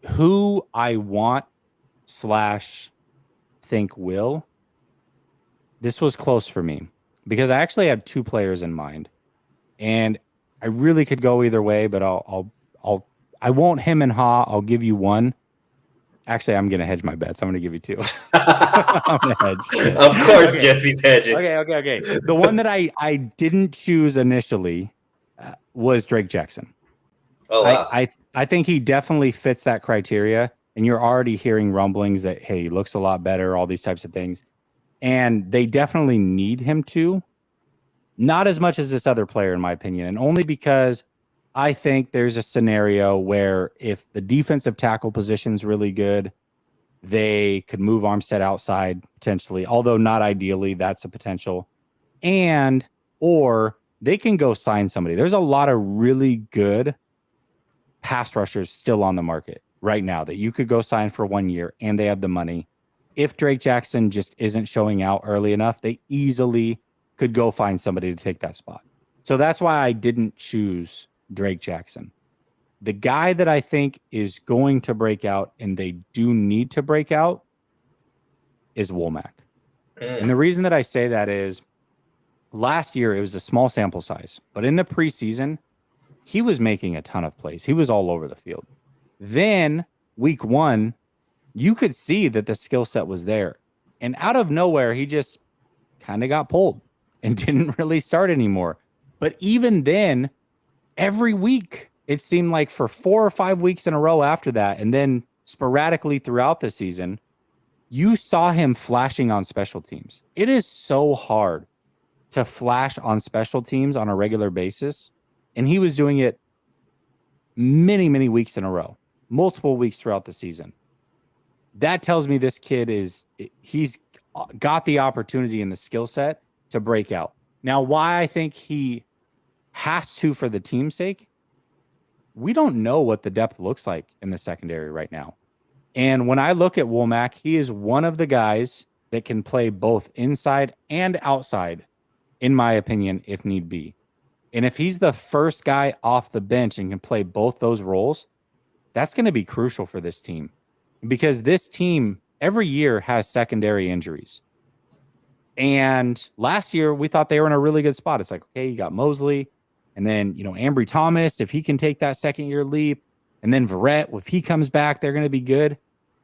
who I want / think will, this was close for me because I actually had two players in mind, and I really could go either way, but I won't him and ha. I'll give you one. Actually, I'm gonna hedge my bets. I'm gonna give you two. I'm gonna hedge. Of course, Okay. Jesse's hedging. Okay. The one that I didn't choose initially was Drake Jackson. Oh wow. I think he definitely fits that criteria, and you're already hearing rumblings that hey, he looks a lot better, all these types of things, and they definitely need him to. Not as much as this other player, in my opinion, and only because I think there's a scenario where if the defensive tackle position's really good, they could move Armstead outside potentially, although not ideally. That's a potential, or they can go sign somebody. There's a lot of really good pass rushers still on the market right now that you could go sign for 1 year, and they have the money. If Drake Jackson just isn't showing out early enough, they easily could go find somebody to take that spot. So that's why I didn't choose Drake Jackson. The guy that I think is going to break out, and they do need to break out, is Womack. And the reason that I say that is last year it was a small sample size, but in the preseason, he was making a ton of plays. He was all over the field. Then week 1, you could see that the skill set was there. And out of nowhere, he just kind of got pulled and didn't really start anymore. But even then, every week, it seemed like for 4 or 5 weeks in a row after that, and then sporadically throughout the season, you saw him flashing on special teams. It is so hard to flash on special teams on a regular basis. And he was doing it many, many weeks in a row, multiple weeks throughout the season. That tells me this kid he's got the opportunity and the skill set to break out. Now, why I think he has to for the team's sake, we don't know what the depth looks like in the secondary right now. And when I look at Womack, he is one of the guys that can play both inside and outside, in my opinion, if need be. And if he's the first guy off the bench and can play both those roles, that's going to be crucial for this team. Because this team every year has secondary injuries. And last year, we thought they were in a really good spot. It's like, okay, you got Mosley. And then, Ambry Thomas, if he can take that second-year leap. And then Verrett, if he comes back, they're going to be good.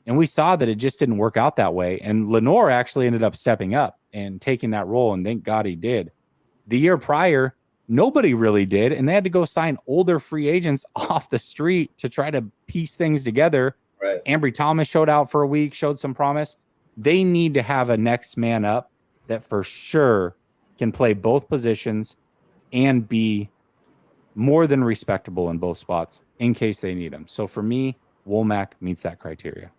And we saw that it just didn't work out that way. And Lenore actually ended up stepping up and taking that role, and thank God he did. The year prior, nobody really did, and they had to go sign older free agents off the street to try to piece things together. Right. Ambry Thomas showed out for a week, showed some promise. They need to have a next man up that for sure can play both positions and be more than respectable in both spots in case they need him. So for me, Womack meets that criteria.